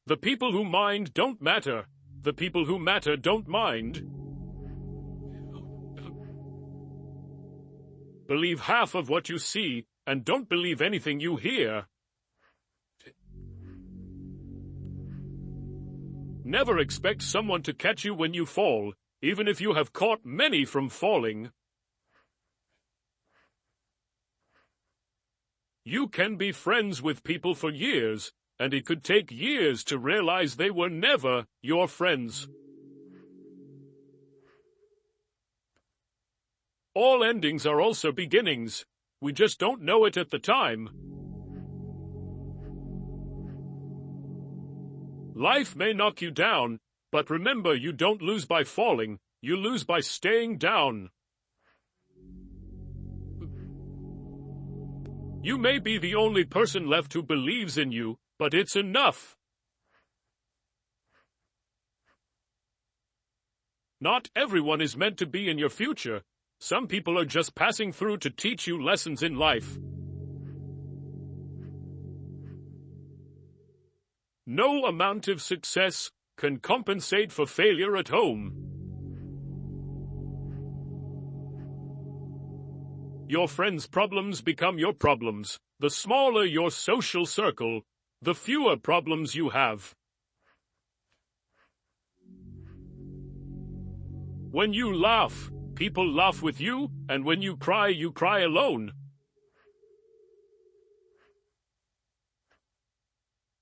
The people who mind don't matter. The people who matter don't mind. Believe half of what you see, and don't believe anything you hear. Never expect someone to catch you when you fall, even if you have caught many from falling. You can be friends with people for years, and it could take years to realize they were never your friends. All endings are also beginnings. We just don't know it at the time. Life may knock you down, but remember, you don't lose by falling, you lose by staying down. You may be the only person left who believes in you, but it's enough. Not everyone is meant to be in your future. Some people are just passing through to teach you lessons in life. No amount of success can compensate for failure at home. Your friends' problems become your problems. The smaller your social circle, the fewer problems you have. When you laugh, people laugh with you, and when you cry alone.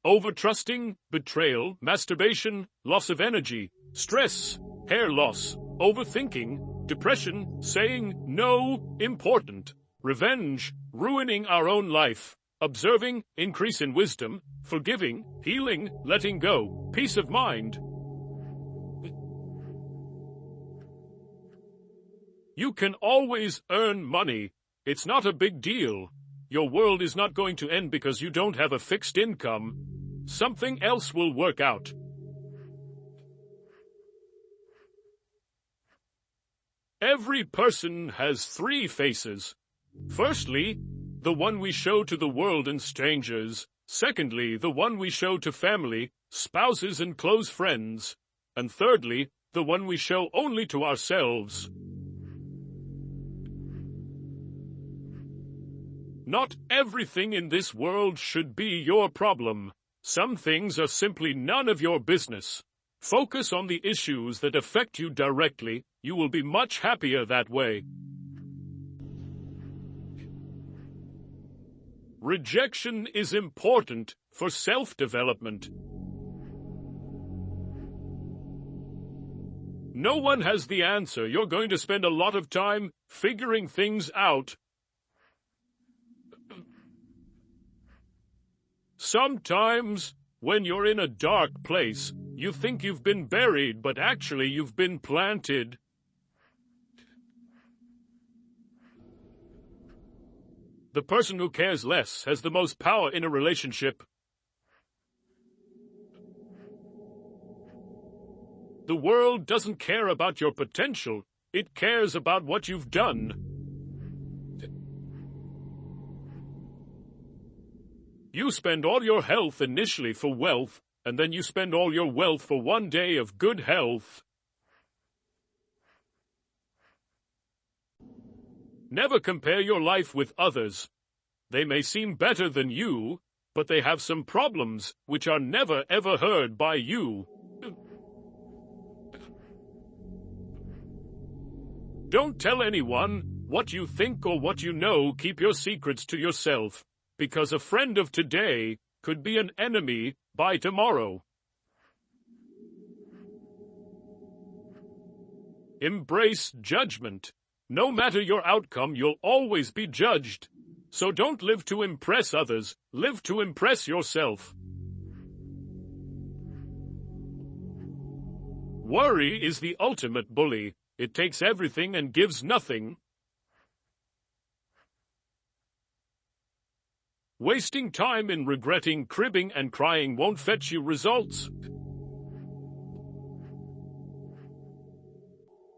Overtrusting, betrayal, masturbation, loss of energy, stress, hair loss, overthinking, depression, saying no, important, revenge, ruining our own life, observing, increase in wisdom, forgiving, healing, letting go, peace of mind. You can always earn money. It's not a big deal. Your world is not going to end because you don't have a fixed income. Something else will work out. Every person has three faces. Firstly, the one we show to the world and strangers. Secondly, the one we show to family, spouses and close friends. And thirdly, the one we show only to ourselves. Not everything in this world should be your problem. Some things are simply none of your business. Focus on the issues that affect you directly. You will be much happier that way. Rejection is important for self-development. No one has the answer. You're going to spend a lot of time figuring things out. Sometimes, when you're in a dark place, you think you've been buried, but actually you've been planted. The person who cares less has the most power in a relationship. The world doesn't care about your potential. It cares about what you've done. You spend all your health initially for wealth, and then you spend all your wealth for one day of good health. Never compare your life with others. They may seem better than you, but they have some problems which are never ever heard by you. Don't tell anyone what you think or what you know. Keep your secrets to yourself. Because a friend of today could be an enemy by tomorrow. Embrace judgment. No matter your outcome, you'll always be judged. So don't live to impress others, live to impress yourself. Worry is the ultimate bully. It takes everything and gives nothing. Wasting time in regretting, cribbing, and crying won't fetch you results.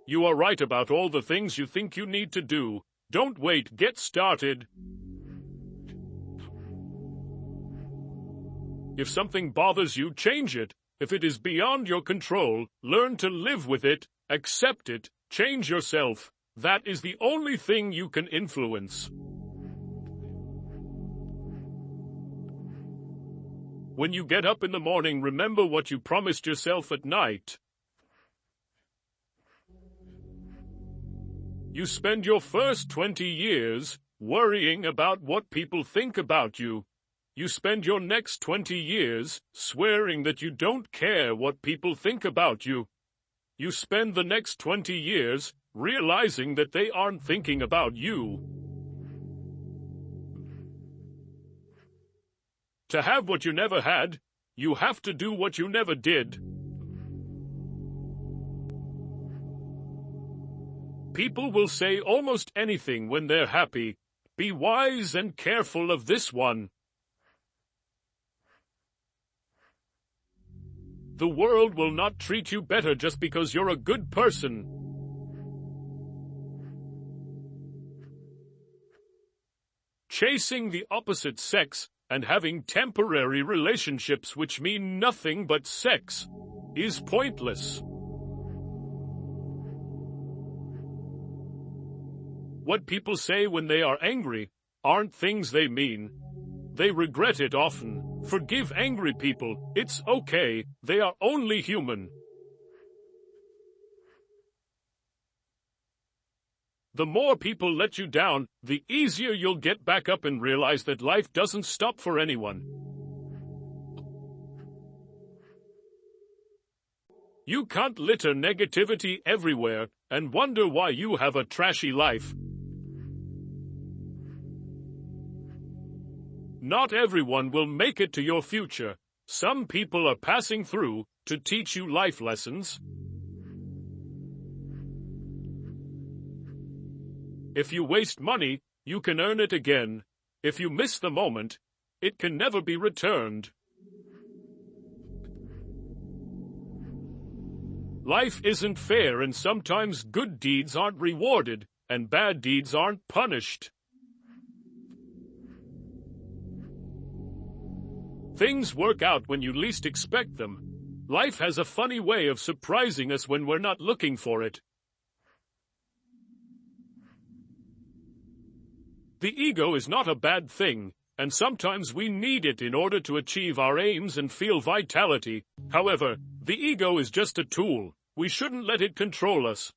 You are right about all the things you think you need to do. Don't wait, get started. If something bothers you, change it. If it is beyond your control, learn to live with it, accept it, change yourself. That is the only thing you can influence. When you get up in the morning, remember what you promised yourself at night. You spend your first 20 years worrying about what people think about you. You spend your next 20 years swearing that you don't care what people think about you. You spend the next 20 years realizing that they aren't thinking about you. To have what you never had, you have to do what you never did. People will say almost anything when they're happy. Be wise and careful of this one. The world will not treat you better just because you're a good person. Chasing the opposite sex and having temporary relationships which mean nothing but sex is pointless. What people say when they are angry aren't things they mean. They regret it often. Forgive angry people. It's okay. They are only human. The more people let you down, the easier you'll get back up and realize that life doesn't stop for anyone. You can't litter negativity everywhere and wonder why you have a trashy life. Not everyone will make it to your future. Some people are passing through to teach you life lessons. If you waste money, you can earn it again. If you miss the moment, it can never be returned. Life isn't fair, and sometimes good deeds aren't rewarded, and bad deeds aren't punished. Things work out when you least expect them. Life has a funny way of surprising us when we're not looking for it. The ego is not a bad thing, and sometimes we need it in order to achieve our aims and feel vitality. However, the ego is just a tool. We shouldn't let it control us.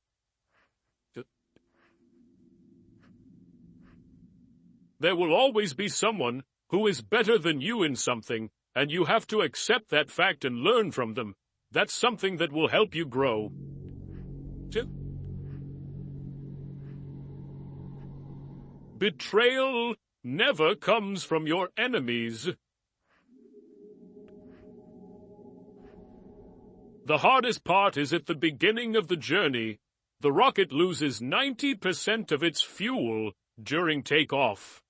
There will always be someone who is better than you in something, and you have to accept that fact and learn from them. That's something that will help you grow. Betrayal never comes from your enemies. The hardest part is at the beginning of the journey. The rocket loses 90% of its fuel during takeoff.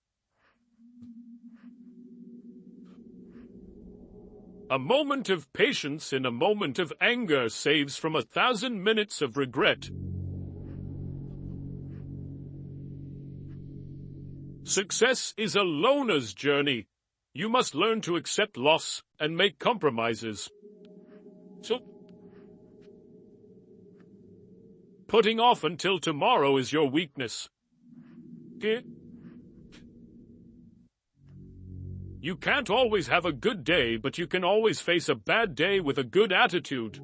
A moment of patience in a moment of anger saves from 1,000 minutes of regret. Success is a loner's journey. You must learn to accept loss and make compromises. Putting off until tomorrow is your weakness. You can't always have a good day, but you can always face a bad day with a good attitude.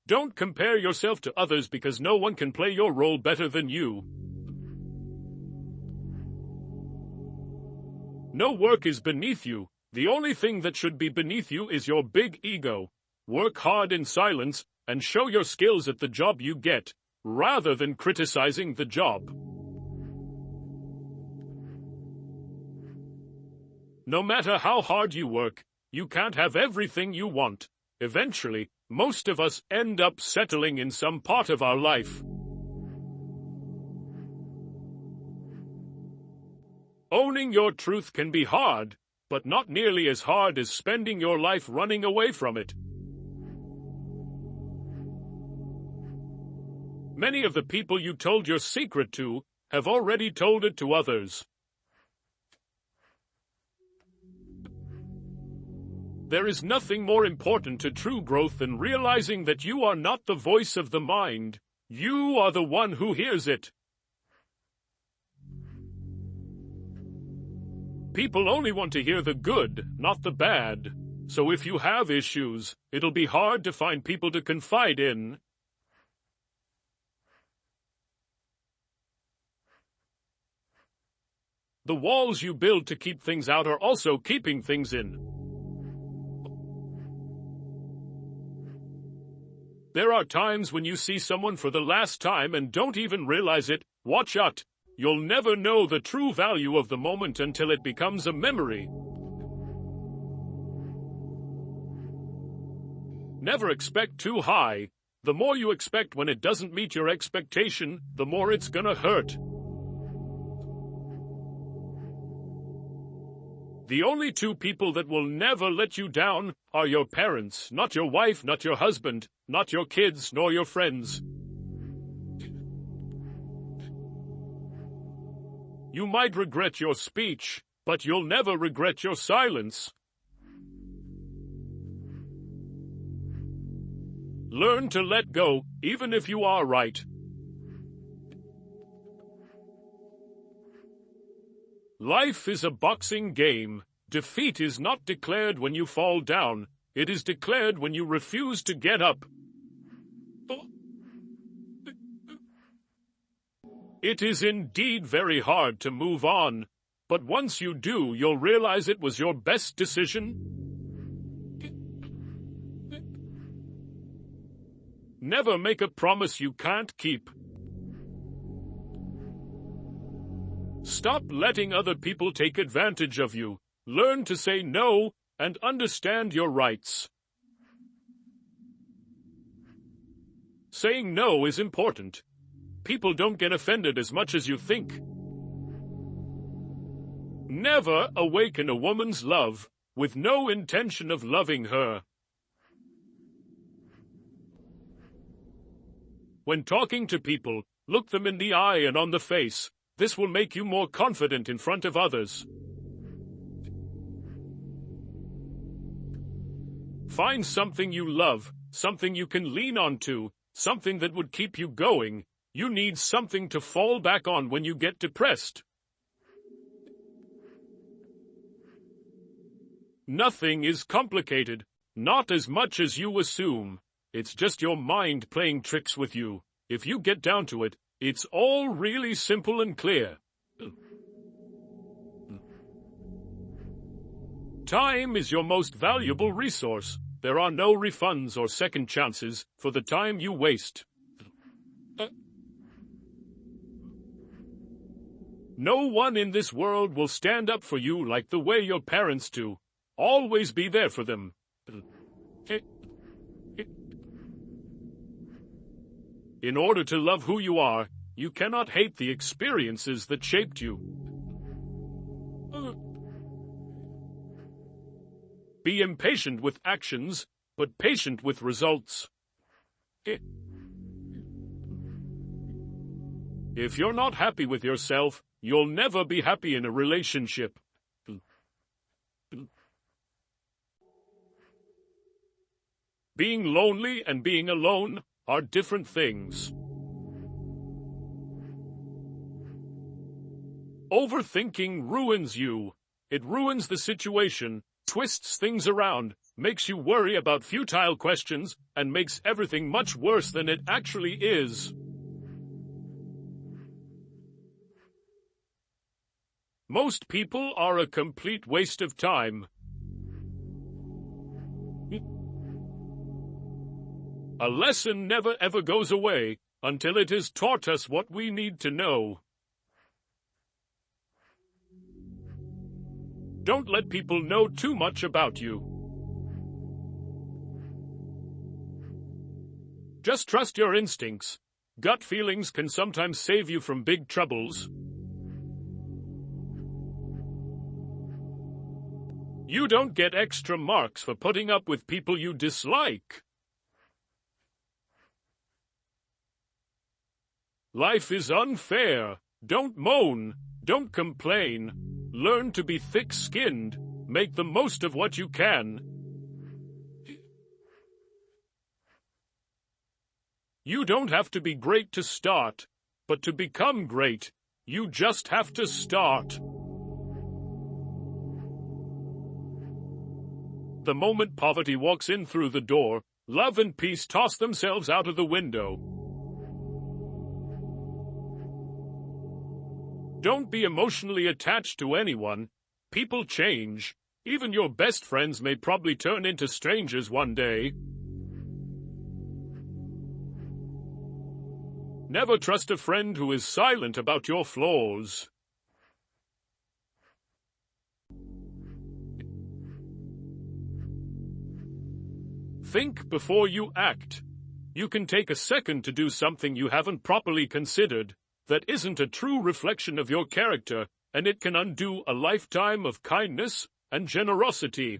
Don't compare yourself to others because no one can play your role better than you. No work is beneath you. The only thing that should be beneath you is your big ego. Work hard in silence and show your skills at the job you get, rather than criticizing the job. No matter how hard you work, you can't have everything you want. Eventually, most of us end up settling in some part of our life. Owning your truth can be hard, but not nearly as hard as spending your life running away from it. Many of the people you told your secret to have already told it to others. There is nothing more important to true growth than realizing that you are not the voice of the mind. You are the one who hears it. People only want to hear the good, not the bad. So if you have issues, it'll be hard to find people to confide in. The walls you build to keep things out are also keeping things in. There are times when you see someone for the last time and don't even realize it. Watch out. You'll never know the true value of the moment until it becomes a memory. Never expect too high. The more you expect when it doesn't meet your expectation, the more it's gonna hurt. The only two people that will never let you down are your parents, not your wife, not your husband, not your kids, nor your friends. You might regret your speech, but you'll never regret your silence. Learn to let go, even if you are right. Life is a boxing game. Defeat is not declared when you fall down. It is declared when you refuse to get up. It is indeed very hard to move on, but once you do, you'll realize it was your best decision. Never make a promise you can't keep. Stop letting other people take advantage of you. Learn to say no and understand your rights. Saying no is important. People don't get offended as much as you think. Never awaken a woman's love with no intention of loving her. When talking to people, look them in the eye and on the face. This will make you more confident in front of others. Find something you love, something you can lean onto, something that would keep you going. You need something to fall back on when you get depressed. Nothing is complicated, not as much as you assume. It's just your mind playing tricks with you. If you get down to it, it's all really simple and clear. Time is your most valuable resource. There are no refunds or second chances for the time you waste. No one in this world will stand up for you like the way your parents do. Always be there for them. In order to love who you are, you cannot hate the experiences that shaped you. Be impatient with actions, but patient with results. If you're not happy with yourself, you'll never be happy in a relationship. Being lonely and being alone are different things. Overthinking ruins you. It ruins the situation, twists things around, makes you worry about futile questions, and makes everything much worse than it actually is. Most people are a complete waste of time. A lesson never ever goes away until it has taught us what we need to know. Don't let people know too much about you. Just trust your instincts. Gut feelings can sometimes save you from big troubles. You don't get extra marks for putting up with people you dislike. Life is unfair. Don't moan. Don't complain. Learn to be thick-skinned. Make the most of what you can. You don't have to be great to start, but to become great, you just have to start. The moment poverty walks in through the door, love and peace toss themselves out of the window. Don't be emotionally attached to anyone. People change. Even your best friends may probably turn into strangers one day. Never trust a friend who is silent about your flaws. Think before you act. You can take a second to do something you haven't properly considered, that isn't a true reflection of your character, and it can undo a lifetime of kindness and generosity.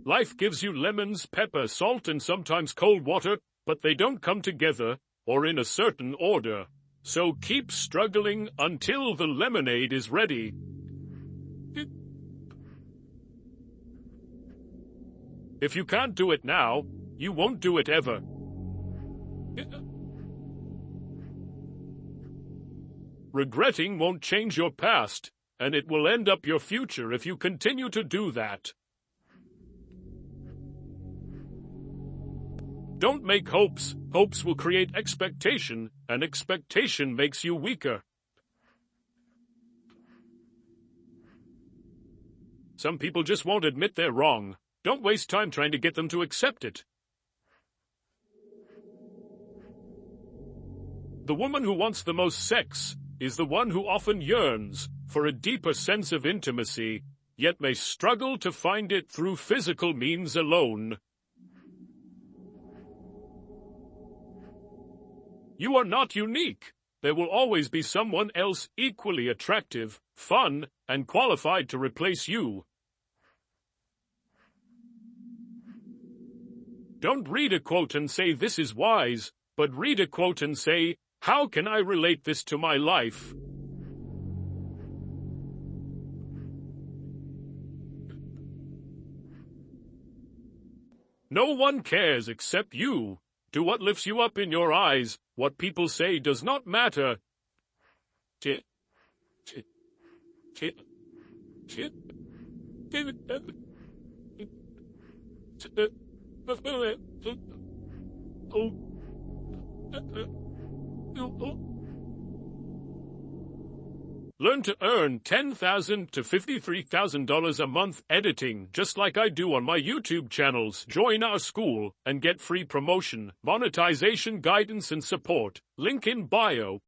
Life gives you lemons, pepper, salt, and sometimes cold water, but they don't come together or in a certain order. So keep struggling until the lemonade is ready. If you can't do it now, you won't do it ever. Regretting won't change your past, and it will end up your future if you continue to do that. Don't make hopes. Hopes will create expectation, and expectation makes you weaker. Some people just won't admit they're wrong. Don't waste time trying to get them to accept it. The woman who wants the most sex is the one who often yearns for a deeper sense of intimacy, yet may struggle to find it through physical means alone. You are not unique. There will always be someone else equally attractive, fun, and qualified to replace you. Don't read a quote and say this is wise, but read a quote and say, how can I relate this to my life? No one cares except you. Do what lifts you up in your eyes. What people say does not matter. Learn to earn $10,000 to $53,000 a month editing, just like I do on my YouTube channels. Join our school and get free promotion, monetization guidance and support. Link in bio.